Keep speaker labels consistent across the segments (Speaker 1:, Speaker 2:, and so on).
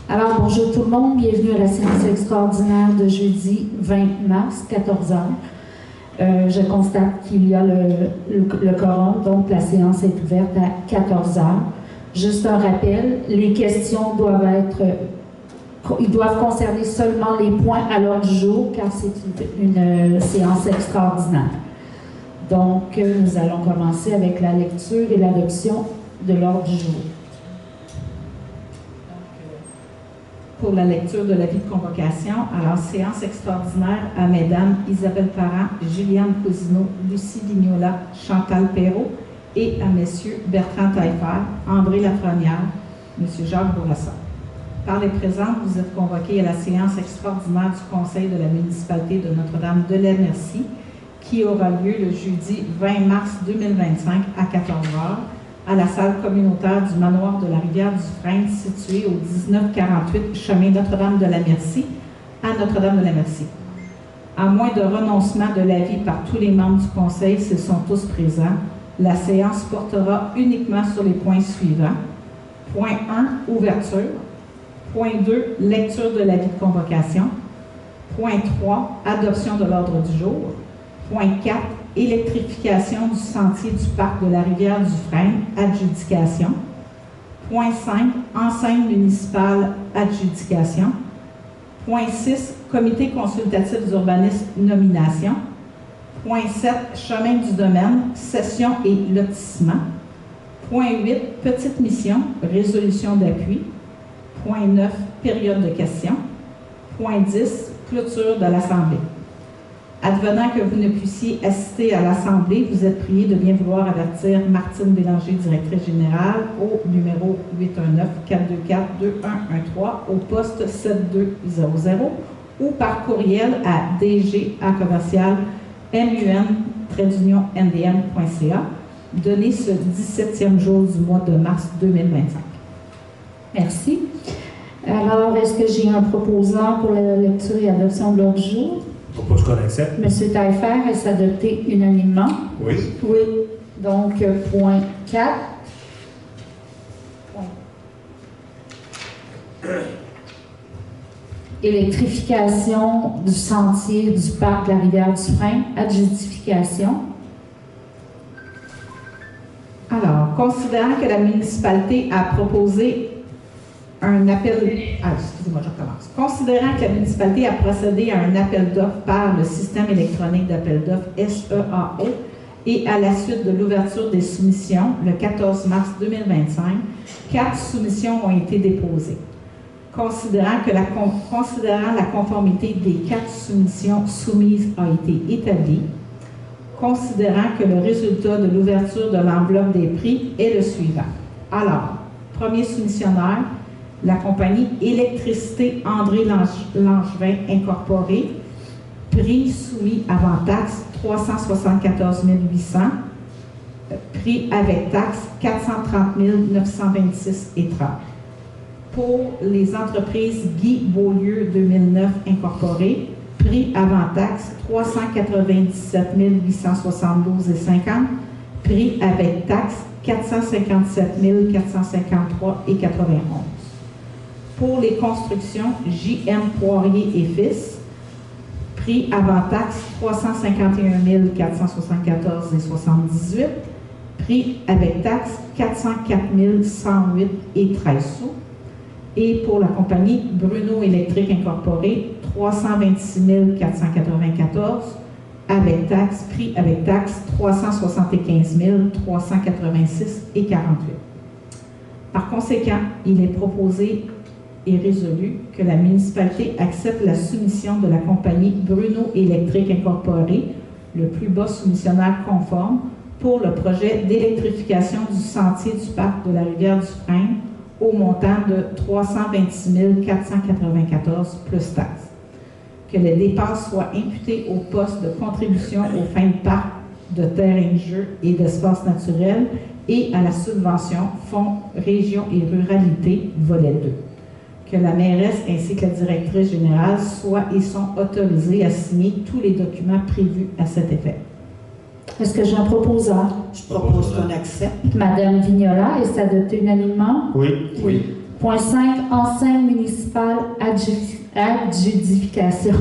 Speaker 1: Alors, bonjour tout le monde, bienvenue à la séance extraordinaire de jeudi 20 mars, 14h. Je constate qu'il y a le quorum, donc la séance est ouverte à 14h. Juste un rappel, les questions ils doivent concerner seulement les points à l'ordre du jour, car c'est une séance extraordinaire. Donc, nous allons commencer avec la lecture et l'adoption de l'ordre du jour. Pour la lecture de l'avis de convocation, alors séance extraordinaire à Mesdames Isabelle Parent, Juliane Cousineau, Lucie Vignola, Chantal Perrault et à Messieurs Bertrand Taillefer, André Lafrenière, Monsieur Jacques Bourassa. Par les présents, vous êtes convoqués à la séance extraordinaire du Conseil de la municipalité de Notre-Dame-de-Lez-Merci qui aura lieu le jeudi 20 mars 2025 à 14h à la salle communautaire du manoir de la Rivière-du-Frêne située au 1948 chemin Notre-Dame-de-la-Merci à Notre-Dame-de-la-Merci. À moins de renoncement de l'avis par tous les membres du Conseil s'ils sont tous présents, la séance portera uniquement sur les points suivants. Point 1, ouverture. Point 2, lecture de l'avis de convocation. Point 3, adoption de l'ordre du jour. Point 4, électrification du sentier du parc de la Rivière-du-Frêne, adjudication. Point 5, enceinte municipale, adjudication. Point 6, comité consultatif d'urbanisme, nomination. Point 7, chemin du domaine, cession et lotissement. Point 8, petite mission, résolution d'appui. Point 9, période de questions. Point 10, clôture de l'Assemblée. Advenant que vous ne puissiez assister à l'Assemblée, vous êtes prié de bien vouloir avertir Martine Bélanger, directrice générale, au numéro 819-424-2113, au poste 7200, ou par courriel à dg@mun-ndm.ca, donné ce 17e jour du mois de mars 2025. Merci. Alors, est-ce que j'ai un proposant pour la lecture et adoption de l'ordre du jour?
Speaker 2: Je propose qu'on accepte.
Speaker 1: Monsieur Taillefer, est-ce adopté unanimement?
Speaker 2: Oui.
Speaker 1: Oui. Donc, point 4. Électrification du sentier du parc de la Rivière-du-Frêne, adjudication. Alors, considérant que la municipalité a proposé un appel... excusez-moi, je recommence. Considérant que la municipalité a procédé à un appel d'offres par le système électronique d'appel d'offres SEAO et à la suite de l'ouverture des soumissions, le 14 mars 2025, 4 soumissions ont été déposées. Considérant la conformité des 4 soumissions soumises a été établie, considérant que le résultat de l'ouverture de l'enveloppe des prix est le suivant. Alors, premier soumissionnaire, la compagnie Électricité André Langevin Incorporée, prix soumis avant taxe 374 800, prix avec taxe 430 926,30. Pour les entreprises Guy Beaulieu 2009 Incorporée, prix avant taxe 397 872,50, prix avec taxe 457 453,91. Pour les constructions J.M. Poirier et Fils, prix avant taxe 351 474,78, prix avec taxe 404 108,13 sous. Et pour la compagnie Bruno Électrique Incorporée, 326 494, avec taxe, prix avec taxe 375 386,48. Par conséquent, il est proposé et résolu que la municipalité accepte la soumission de la compagnie Bruno Électrique Incorporée, le plus bas soumissionnaire conforme, pour le projet d'électrification du sentier du parc de la Rivière-du-Frêne au montant de 326 494 plus taxes. Que les dépenses soient imputées au poste de contribution aux fins de parc de terrain de jeu et d'espaces naturels et à la subvention Fonds Région et Ruralité, volet 2. Que la mairesse ainsi que la directrice générale soient et sont autorisées à signer tous les documents prévus à cet effet. Est-ce que j'ai un proposant?
Speaker 3: Je propose qu'on accepte.
Speaker 1: Madame Vignola, est-ce adopté unanimement?
Speaker 2: Oui.
Speaker 3: Oui.
Speaker 2: Point 5, enseigne municipale adjudication.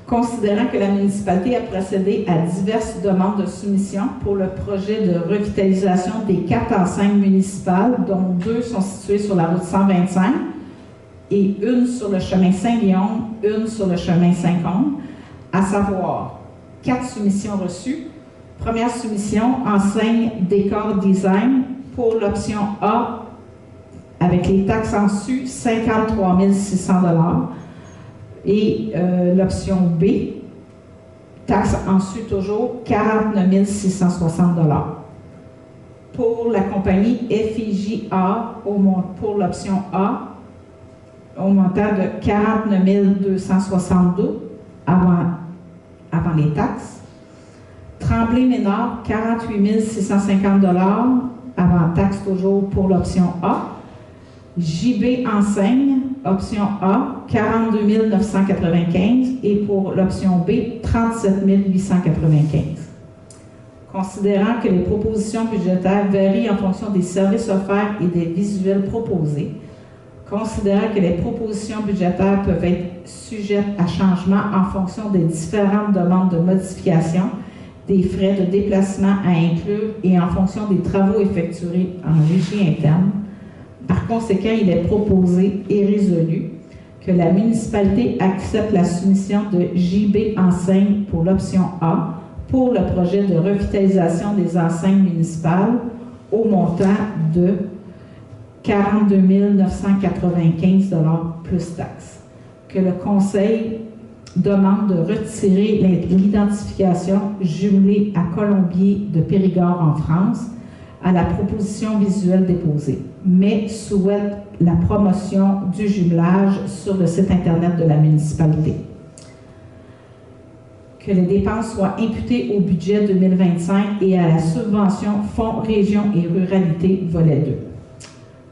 Speaker 1: Considérant que la municipalité a procédé à diverses demandes de soumission pour le projet de revitalisation des 4 enseignes municipales, dont 2 sont situées sur la route 125 et une sur le chemin Saint-Guillaume, une sur le chemin Saint-Côme, à savoir 4 soumissions reçues. Première soumission, enseigne décor design pour l'option A avec les taxes en su, 53 600 $. Et l'option B, taxes en su toujours, 49 660 $. Pour la compagnie FIJA, pour l'option A, au montant de 49 262 avant les taxes. Tremblay-Ménard, 48 650 $ avant taxes toujours pour l'option A. JB Enseigne, option A, 42 995 et pour l'option B, 37 895. Considérant que les propositions budgétaires varient en fonction des services offerts et des visuels proposés, considérant que les propositions budgétaires peuvent être sujettes à changement en fonction des différentes demandes de modification, des frais de déplacement à inclure et en fonction des travaux effectués en régie interne, par conséquent, il est proposé et résolu que la municipalité accepte la soumission de JB Enseigne pour l'option A pour le projet de revitalisation des enseignes municipales au montant de 42 995 $ plus taxes. Que le Conseil demande de retirer l'identification jumelée à Colombier de Périgord en France à la proposition visuelle déposée, mais souhaite la promotion du jumelage sur le site Internet de la municipalité. Que les dépenses soient imputées au budget 2025 et à la subvention Fonds Région et Ruralité, volet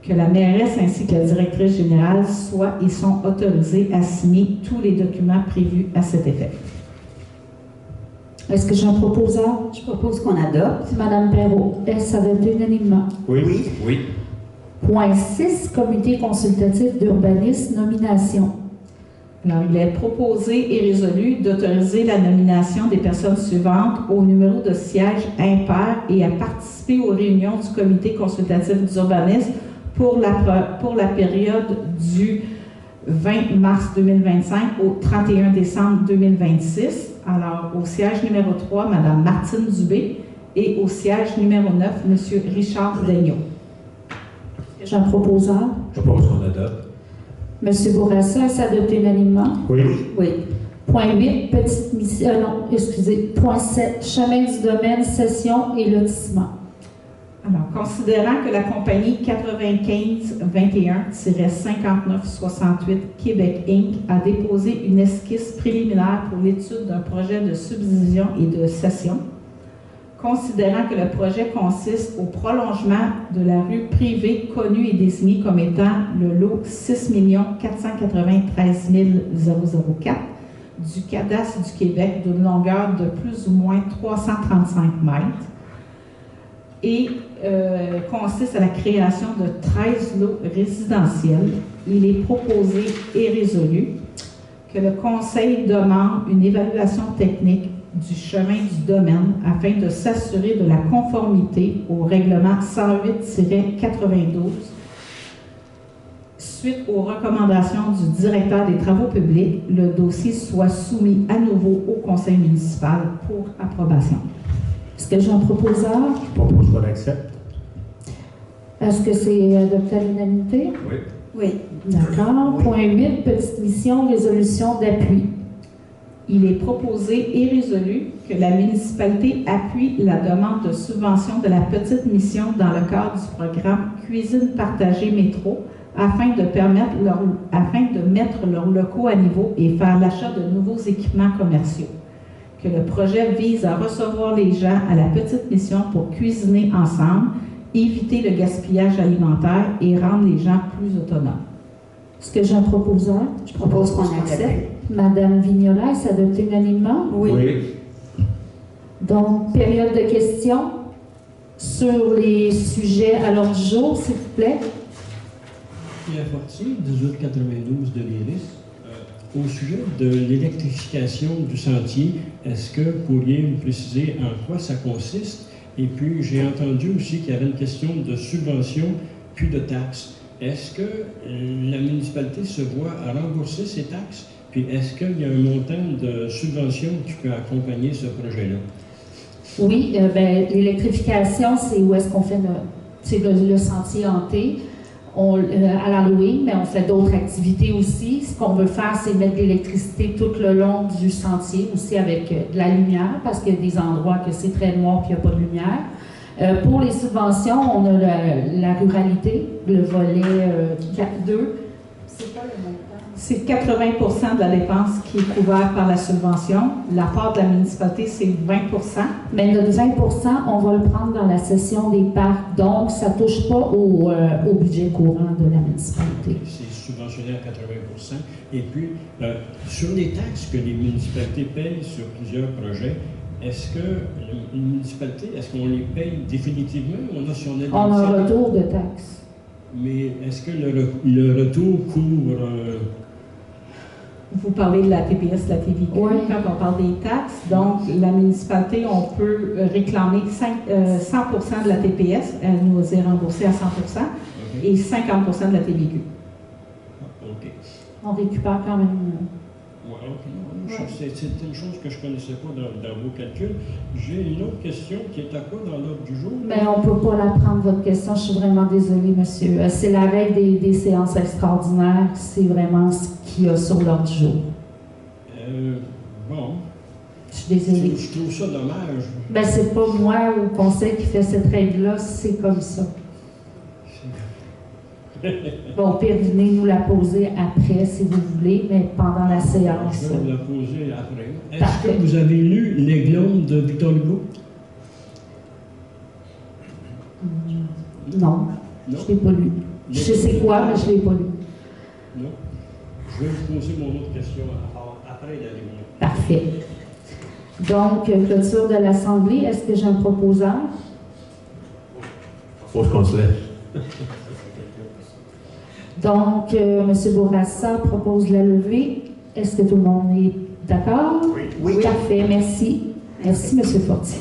Speaker 1: 2. Que la mairesse ainsi que la directrice générale soient et sont autorisées à signer tous les documents prévus à cet effet.
Speaker 2: Est-ce que j'ai un proposeur?
Speaker 3: Je propose qu'on adopte.
Speaker 2: Madame Perrault, est-ce adopté unanimement?
Speaker 4: Oui. Oui.
Speaker 2: Point 6, comité consultatif d'urbanisme, nomination.
Speaker 1: Alors, il est proposé et résolu d'autoriser la nomination des personnes suivantes au numéro de siège impair et à participer aux réunions du comité consultatif d'urbanisme pour la période du 20 mars 2025 au 31 décembre 2026. Alors, au siège numéro 3, Mme Martine Dubé, et au siège numéro 9, M. Richard Daigneault.
Speaker 2: J'ai un proposeur.
Speaker 4: Je propose qu'on adopte.
Speaker 2: M. Bourassa, est-ce adopté unanimement?
Speaker 4: Oui.
Speaker 3: Oui.
Speaker 2: Point 8, petite mission. Point 7, chemin du domaine, cession et lotissement.
Speaker 1: Alors, considérant que la compagnie 9521-5968 Québec Inc. a déposé une esquisse préliminaire pour l'étude d'un projet de subdivision et de cession, considérant que le projet consiste au prolongement de la rue privée connue et désignée comme étant le lot 6 493 004 du cadastre du Québec d'une longueur de plus ou moins 335 mètres, et consiste à la création de 13 lots résidentiels. Il est proposé et résolu que le Conseil demande une évaluation technique du chemin du domaine afin de s'assurer de la conformité au règlement 108-92 suite aux recommandations du directeur des travaux publics. Le dossier soit soumis à nouveau au Conseil municipal pour approbation.
Speaker 2: Est-ce que j'ai un proposeur?
Speaker 4: Je propose qu'on accepte.
Speaker 2: Est-ce que c'est adopté à l'unanimité?
Speaker 4: Oui.
Speaker 3: Oui.
Speaker 2: D'accord.
Speaker 3: Oui.
Speaker 2: Point 8, petite mission, résolution d'appui.
Speaker 1: Il est proposé et résolu que la municipalité appuie la demande de subvention de la petite mission dans le cadre du programme Cuisine partagée métro afin de mettre leurs locaux à niveau et faire l'achat de nouveaux équipements commerciaux. Que le projet vise à recevoir les gens à la petite mission pour cuisiner ensemble, éviter le gaspillage alimentaire et rendre les gens plus autonomes.
Speaker 2: Est-ce que j'ai un proposeur?
Speaker 3: Je propose qu'on accepte.
Speaker 2: Madame Vignola, est-ce adopté unanimement?
Speaker 3: Oui.
Speaker 2: Donc, période de questions sur les sujets à l'ordre du jour, s'il vous plaît.
Speaker 5: Pierre Fortier, 1892 de l'Iris. Au sujet de l'électrification du sentier, est-ce que vous pourriez me préciser en quoi ça consiste? Et puis, j'ai entendu aussi qu'il y avait une question de subvention puis de taxes. Est-ce que la municipalité se voit à rembourser ces taxes? Puis, est-ce qu'il y a un montant de subvention qui peut accompagner ce projet-là?
Speaker 2: Oui, l'électrification, c'est où est-ce qu'on fait le sentier hanté. À l'Halloween, mais on fait d'autres activités aussi. Ce qu'on veut faire, c'est mettre de l'électricité tout le long du sentier, aussi avec de la lumière, parce qu'il y a des endroits que c'est très noir et il n'y a pas de lumière. Pour les subventions, on a la ruralité, le volet 2. C'est quoi le montant?
Speaker 1: C'est 80 de la dépense qui est couverte par la subvention. La part de la municipalité, c'est 20
Speaker 2: Mais notre 20 on va le prendre dans la session des parcs, donc ça ne touche pas au budget courant de la municipalité.
Speaker 5: C'est subventionné à 80 Et puis, sur les taxes que les municipalités payent sur plusieurs projets, est-ce que les municipalités, est-ce qu'on les paye définitivement ou on a
Speaker 2: On a un retour de taxes.
Speaker 5: Mais est-ce que le retour couvre...
Speaker 1: Vous parlez de la TPS, de la TVQ,
Speaker 2: oui.
Speaker 1: Quand on parle des taxes. Donc, la municipalité, on peut réclamer 100 de la TPS, elle nous est remboursée à 100 et 50 de la TVQ.
Speaker 5: OK.
Speaker 2: On récupère quand même.
Speaker 5: Ouais, okay. C'est une chose que je ne connaissais pas dans vos calculs. J'ai une autre question qui est à quoi dans l'ordre du jour?
Speaker 2: Mais on ne peut pas la prendre, votre question. Je suis vraiment désolée, monsieur. C'est la règle des séances extraordinaires. C'est vraiment ce qu'il y a sur l'ordre du jour.
Speaker 5: Bon.
Speaker 2: Je suis désolée.
Speaker 5: Je trouve ça dommage.
Speaker 2: Ben, c'est pas moi au conseil qui fait cette règle-là. C'est comme ça. Bon, Pierre, venez nous la poser après, si vous voulez, mais pendant la séance.
Speaker 5: Je vais vous la poser après. Est-ce
Speaker 2: Parfait.
Speaker 5: que vous avez lu l'Aiglon de Victor Hugo?
Speaker 2: Non,
Speaker 5: Non?
Speaker 2: je ne l'ai pas lu. Je sais c'est quoi, mais je ne l'ai pas lu.
Speaker 5: Non? Je vais vous poser mon autre question après la réunion.
Speaker 2: Parfait. Donc, clôture de l'Assemblée, est-ce que j'ai un proposeur?
Speaker 4: Faut qu'on se lève.
Speaker 2: Donc, M. Bourassa propose la levée. Est-ce que tout le monde est d'accord?
Speaker 3: Oui.
Speaker 2: Parfait, merci. Merci, M. Fortier.